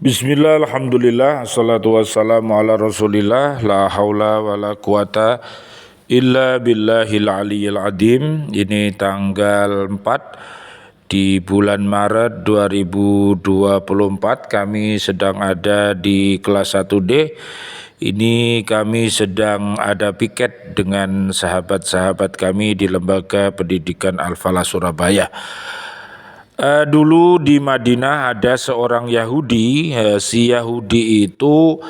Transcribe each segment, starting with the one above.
Bismillah, alhamdulillah, assalatu wassalamu ala rasulillah, la haula wa la quwata illa billahil aliyyil adim. Ini tanggal 4 di bulan Maret 2024. Kami sedang ada di kelas 1D. Ini kami sedang ada piket dengan sahabat-sahabat kami di Lembaga Pendidikan Al-Falah Surabaya. Dulu di Madinah ada seorang Yahudi. Si Yahudi itu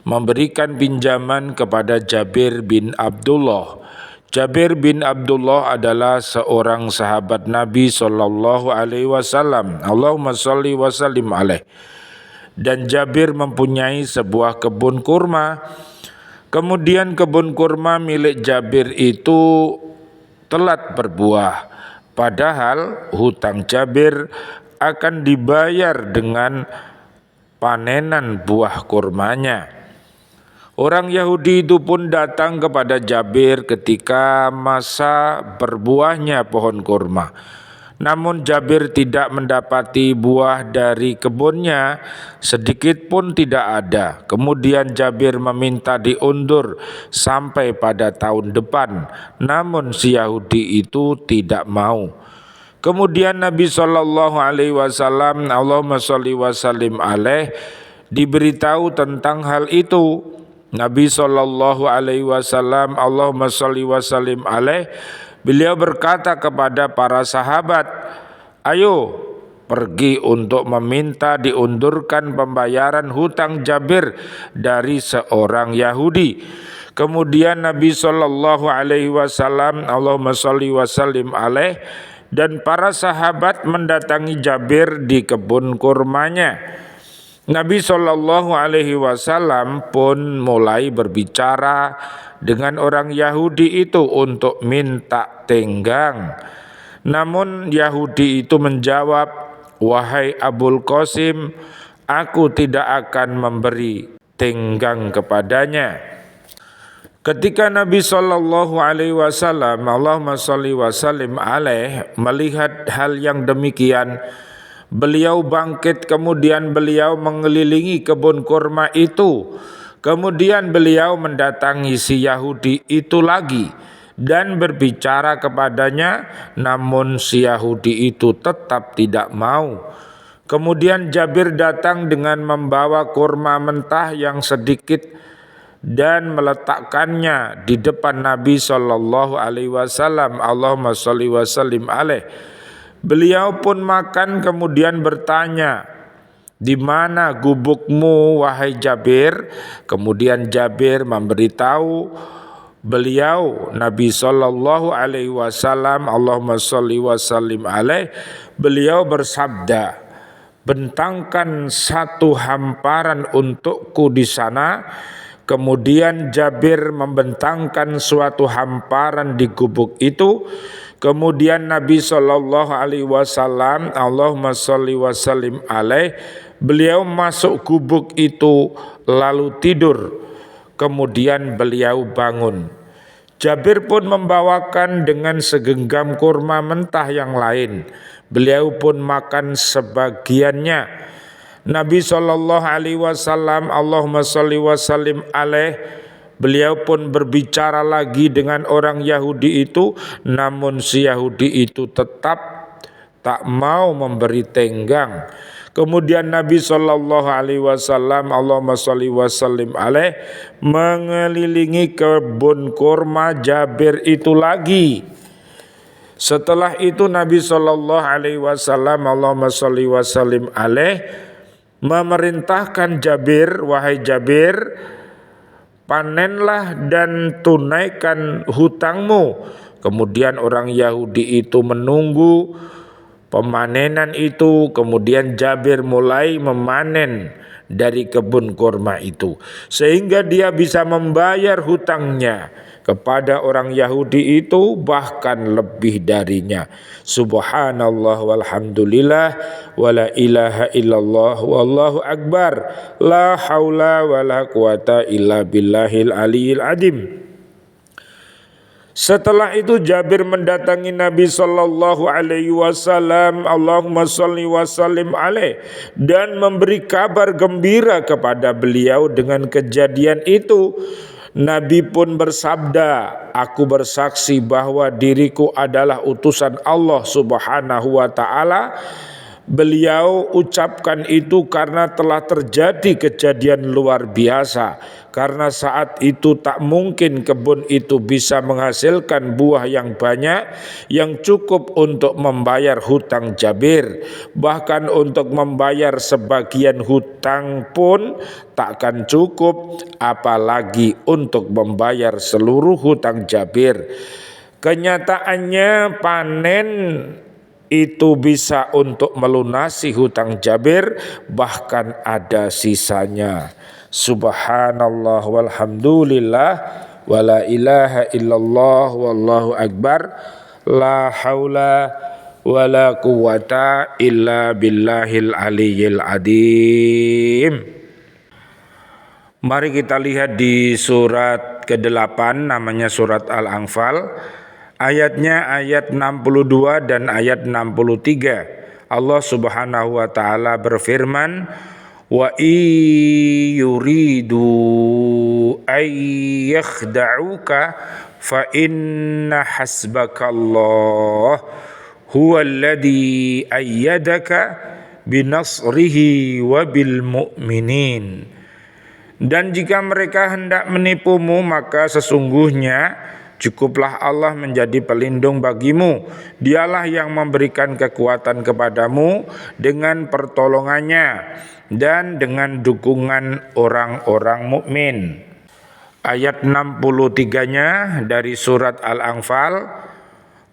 memberikan pinjaman kepada Jabir bin Abdullah. Jabir bin Abdullah adalah seorang sahabat Nabi Shallallahu Alaihi Wasallam. Allahumma sholli wa sallim alaih. Dan Jabir mempunyai sebuah kebun kurma. Kemudian kebun kurma milik Jabir itu telat berbuah. Padahal hutang Jabir akan dibayar dengan panenan buah kurmanya. Orang Yahudi itu pun datang kepada Jabir ketika masa berbuahnya pohon kurma. Namun Jabir tidak mendapati buah dari kebunnya, sedikit pun tidak ada. Kemudian Jabir meminta diundur sampai pada tahun depan. Namun si Yahudi itu tidak mau. Kemudian Nabi Shallallahu Alaihi Wasallam, Allahumma sholli wa sallim alaih, diberitahu tentang hal itu. Nabi Shallallahu Alaihi Wasallam, Allahumma sholli wa sallim alaih, beliau berkata kepada para sahabat, ayo pergi untuk meminta diundurkan pembayaran hutang Jabir dari seorang Yahudi. Kemudian Nabi Shallallahu Alaihi Wasallam, Allahumma sholli wa sallim alaih, dan para sahabat mendatangi Jabir di kebun kurmanya. Nabi Shallallahu Alaihi Wasallam pun mulai berbicara dengan orang Yahudi itu untuk minta tenggang. Namun Yahudi itu menjawab, wahai Abul Qasim, aku tidak akan memberi tenggang kepadanya. Ketika Nabi Shallallahu Alaihi Wasallam, Allahumma sholli wa sallim alaih, melihat hal yang demikian, beliau bangkit, kemudian beliau mengelilingi kebun kurma itu. Kemudian beliau mendatangi si Yahudi itu lagi dan berbicara kepadanya, namun si Yahudi itu tetap tidak mau. Kemudian Jabir datang dengan membawa kurma mentah yang sedikit dan meletakkannya di depan Nabi Shallallahu Alaihi Wasallam, Allahumma sholli wa sallim alaih. Beliau pun makan, kemudian bertanya, di mana gubukmu wahai Jabir? Kemudian Jabir memberitahu beliau, Nabi Shallallahu Alaihi Wasallam, Allahumma sholli wa sallim alaih, beliau bersabda, bentangkan satu hamparan untukku di sana. Kemudian Jabir membentangkan suatu hamparan di gubuk itu. Kemudian Nabi Shallallahu Alaihi Wasallam, Allahumma sholli wa sallim alaih, beliau masuk gubuk itu lalu tidur. Kemudian beliau bangun. Jabir pun membawakan dengan segenggam kurma mentah yang lain. Beliau pun makan sebagiannya. Nabi Shallallahu Alaihi Wasallam, Allahumma sholli wa sallim alaih, beliau pun berbicara lagi dengan orang Yahudi itu, namun si Yahudi itu tetap tak mau memberi tenggang. Kemudian Nabi Shallallahu Alaihi Wasallam, Allahumma sholli wa sallim alaih, mengelilingi kebun kurma Jabir itu lagi. Setelah itu Nabi Shallallahu Alaihi Wasallam, Allahumma sholli wa sallim alaih, memerintahkan Jabir, wahai Jabir, panenlah dan tunaikan hutangmu. Kemudian orang Yahudi itu menunggu pemanenan itu. Kemudian Jabir mulai memanen dari kebun kurma itu, sehingga dia bisa membayar hutangnya kepada orang Yahudi itu, bahkan lebih darinya. Subhanallah walhamdulillah wala ilaha illallah wallahu akbar, la haula wala quwata illa billahil aliyyil adim. Setelah itu Jabir mendatangi Nabi sallallahu alaihi wasallam, Allahumma shalli wa sallim alaih, dan memberi kabar gembira kepada beliau dengan kejadian itu. Nabi pun bersabda, aku bersaksi bahwa diriku adalah utusan Allah subhanahu wa ta'ala. Beliau ucapkan itu karena telah terjadi kejadian luar biasa. Karena saat itu tak mungkin kebun itu bisa menghasilkan buah yang banyak yang cukup untuk membayar hutang Jabir. Bahkan untuk membayar sebagian hutang pun takkan cukup, apalagi untuk membayar seluruh hutang Jabir. Kenyataannya panen itu bisa untuk melunasi hutang Jabir, bahkan ada sisanya. Subhanallah walhamdulillah wala ilaha illallah wallahu akbar, la haula wala quwata illa billahil aliyyil adim. Mari kita lihat di surat ke-8, namanya surat Al-Anfal. Ayatnya ayat 62 dan ayat 63. Allah Subhanahu wa taala berfirman, wa yuridu ay yakhda'uka fa inna hasbakallah huwallazi ayyadaka binasrihi wa bil mu'minin. Dan jika mereka hendak menipumu, maka sesungguhnya cukuplah Allah menjadi pelindung bagimu. Dialah yang memberikan kekuatan kepadamu dengan pertolongannya dan dengan dukungan orang-orang mukmin. Ayat 63-nya dari surat Al-Anfal,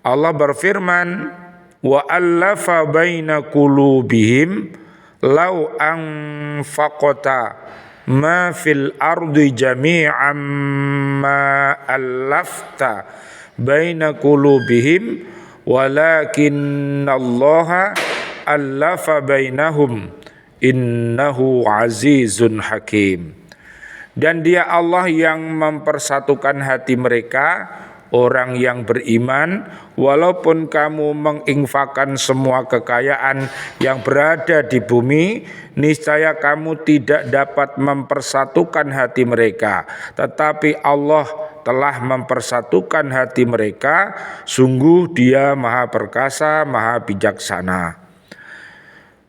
Allah berfirman, wa allafa baina qulubihim law anfaqata ma fil ardi jami'an ma allafta baina qulubihim walakinallaha allafa bainahum innahu azizun hakim. Dan dia Allah yang mempersatukan hati mereka, orang yang beriman, walaupun kamu menginfakkan semua kekayaan yang berada di bumi, niscaya kamu tidak dapat mempersatukan hati mereka, tetapi Allah telah mempersatukan hati mereka. Sungguh Dia Maha Perkasa, Maha Bijaksana.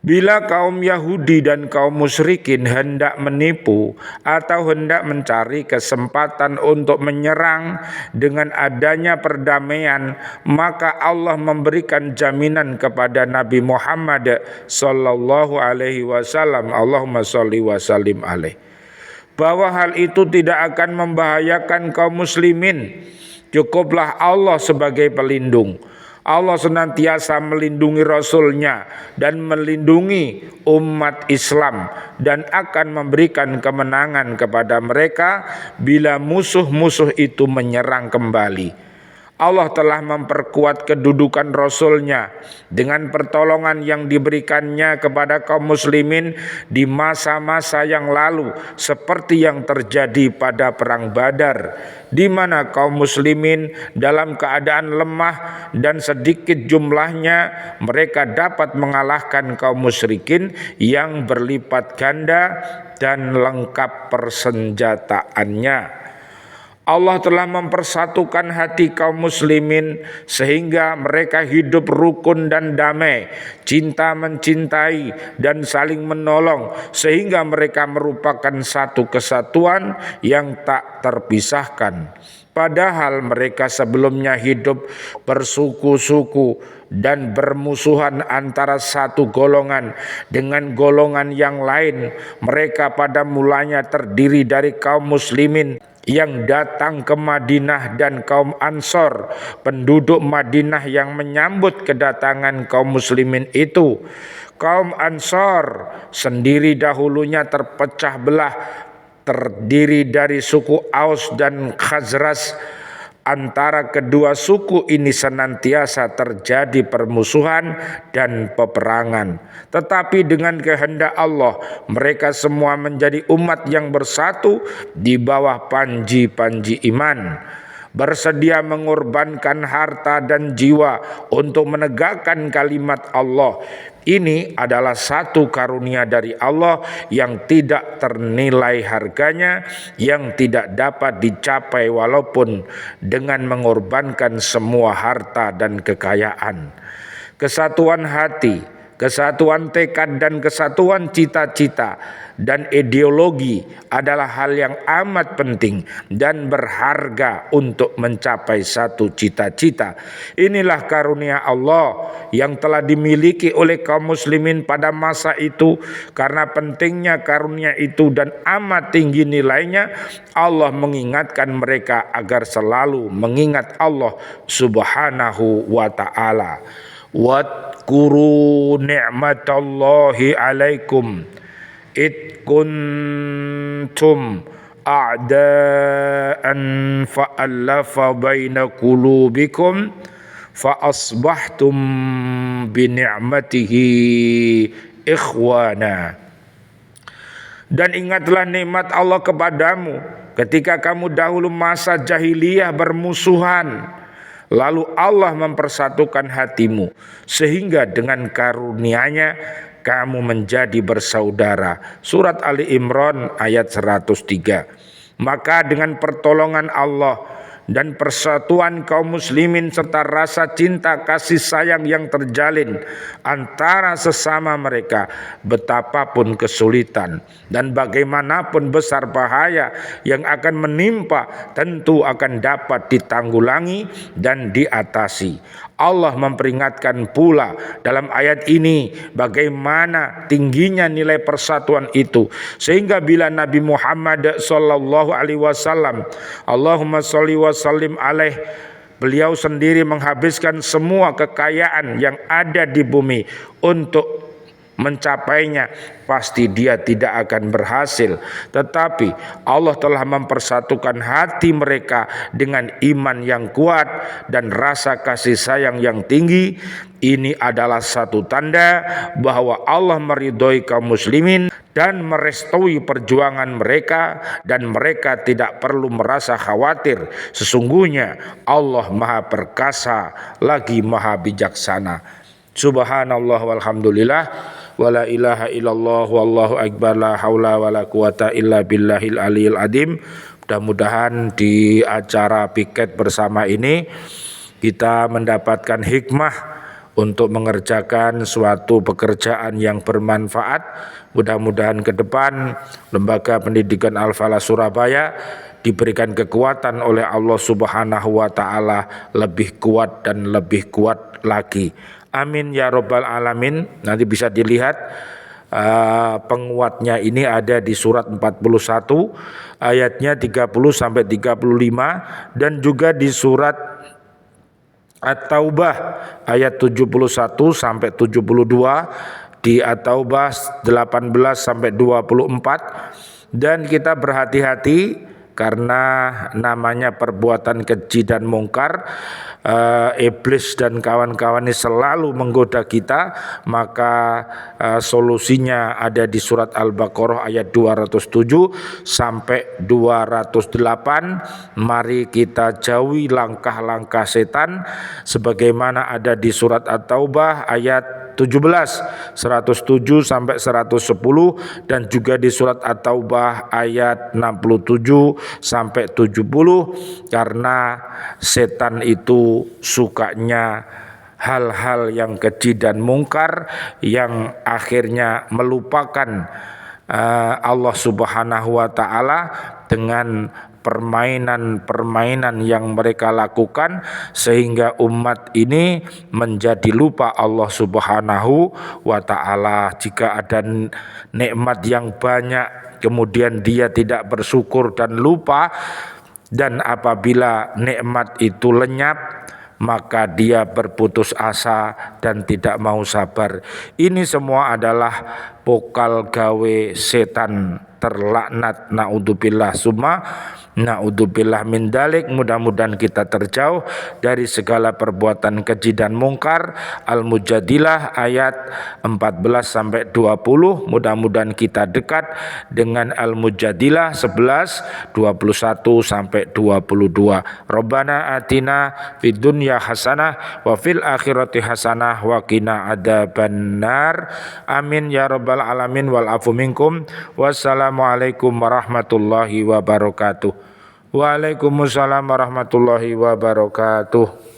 Bila kaum Yahudi dan kaum musyrikin hendak menipu atau hendak mencari kesempatan untuk menyerang dengan adanya perdamaian, maka Allah memberikan jaminan kepada Nabi Muhammad sallallahu alaihi wasallam, Allahumma shalli wa sallim alaih, bahwa hal itu tidak akan membahayakan kaum muslimin. Cukuplah Allah sebagai pelindung. Allah senantiasa melindungi Rasul-Nya dan melindungi umat Islam, dan akan memberikan kemenangan kepada mereka bila musuh-musuh itu menyerang kembali. Allah telah memperkuat kedudukan Rasul-Nya dengan pertolongan yang diberikannya kepada kaum muslimin di masa-masa yang lalu, seperti yang terjadi pada perang Badar, di mana kaum muslimin dalam keadaan lemah dan sedikit jumlahnya, mereka dapat mengalahkan kaum musyrikin yang berlipat ganda dan lengkap persenjataannya. Allah telah mempersatukan hati kaum muslimin sehingga mereka hidup rukun dan damai, cinta mencintai dan saling menolong, sehingga mereka merupakan satu kesatuan yang tak terpisahkan. Padahal mereka sebelumnya hidup bersuku-suku dan bermusuhan antara satu golongan dengan golongan yang lain. Mereka pada mulanya terdiri dari kaum muslimin yang datang ke Madinah dan kaum Ansor, penduduk Madinah yang menyambut kedatangan kaum muslimin itu. Kaum Ansor sendiri dahulunya terpecah belah, terdiri dari suku Aus dan Khazraj. Antara kedua suku ini senantiasa terjadi permusuhan dan peperangan. Tetapi dengan kehendak Allah, mereka semua menjadi umat yang bersatu di bawah panji-panji iman. bersedia mengorbankan harta dan jiwa untuk menegakkan kalimat Allah. Ini adalah satu karunia dari Allah yang tidak ternilai harganya, yang tidak dapat dicapai walaupun dengan mengorbankan semua harta dan kekayaan. Kesatuan hati, kesatuan tekad dan kesatuan cita-cita dan ideologi adalah hal yang amat penting dan berharga untuk mencapai satu cita-cita. Inilah karunia Allah yang telah dimiliki oleh kaum muslimin pada masa itu. Karena pentingnya karunia itu dan amat tinggi nilainya, Allah mengingatkan mereka agar selalu mengingat Allah Subhanahu wa ta'ala. Wadkuru ni'matallahi alaikum id kuntum a'da'an fa'allafa baina qulubikum fa asbahtum bi ni'matihi ikhwana. Dan ingatlah nikmat Allah kepadamu ketika kamu dahulu masa jahiliyah bermusuhan, lalu Allah mempersatukan hatimu sehingga dengan karunia-Nya kamu menjadi bersaudara. Surat Ali Imran ayat 103. Maka dengan pertolongan Allah dan persatuan kaum muslimin serta rasa cinta kasih sayang yang terjalin antara sesama mereka, betapapun kesulitan dan bagaimanapun besar bahaya yang akan menimpa tentu akan dapat ditanggulangi dan diatasi. Allah memperingatkan pula dalam ayat ini bagaimana tingginya nilai persatuan itu, sehingga bila Nabi Muhammad sallallahu alaihi wasallam, Allahumma sholli wa sallim alaih, beliau sendiri menghabiskan semua kekayaan yang ada di bumi untuk mencapainya, pasti dia tidak akan berhasil. Tetapi Allah telah mempersatukan hati mereka dengan iman yang kuat dan rasa kasih sayang yang tinggi. Ini adalah satu tanda bahwa Allah meridhoi kaum muslimin dan merestui perjuangan mereka, dan mereka tidak perlu merasa khawatir. Sesungguhnya Allah Maha Perkasa lagi Maha Bijaksana. Subhanallah walhamdulillah wala ilaha illallah wallahu akbar, la haula wala quwata illa billahil aliyil adim. Mudah-mudahan di acara piket bersama ini kita mendapatkan hikmah untuk mengerjakan suatu pekerjaan yang bermanfaat. Mudah-mudahan ke depan Lembaga Pendidikan Al-Falah Surabaya diberikan kekuatan oleh Allah Subhanahu wa ta'ala, lebih kuat dan lebih kuat lagi. Amin ya robbal alamin. Nanti bisa dilihat penguatnya ini ada di surat 41 ayatnya 30 sampai 35 dan juga di surat At-Taubah ayat 71 sampai 72, di At-Taubah 18 sampai 24. Dan kita berhati-hati karena namanya perbuatan keji dan mungkar. Iblis dan kawan-kawan ini selalu menggoda kita, maka solusinya ada di surat Al-Baqarah ayat 207 sampai 208. Mari kita jauhi langkah-langkah setan sebagaimana ada di surat At-Taubah ayat 17 107 sampai 110 dan juga di surat At-Taubah ayat 67 sampai 70. Karena setan itu sukanya hal-hal yang keji dan mungkar yang akhirnya melupakan Allah Subhanahu wa ta'ala dengan permainan-permainan yang mereka lakukan, sehingga umat ini menjadi lupa Allah Subhanahu wa ta'ala. Jika ada nikmat yang banyak kemudian dia tidak bersyukur dan lupa, dan apabila nikmat itu lenyap maka dia berputus asa dan tidak mau sabar. Ini semua adalah pokal gawe setan terlaknat, naudzubillah summa. Na'udzubillah min dalik, mudah-mudahan kita terjauh dari segala perbuatan keji dan mungkar. Al-Mujadilah ayat 14 sampai 20. Mudah-mudahan kita dekat dengan Al-Mujadilah 11 21 sampai 22. Rabbana atina fid dunya hasanah wa fil akhirati hasanah wa qina adzabannar. Amin ya rabbal alamin wal afu minkum. Wassalamualaikum warahmatullahi wabarakatuh. Waalaikumsalam warahmatullahi wabarakatuh.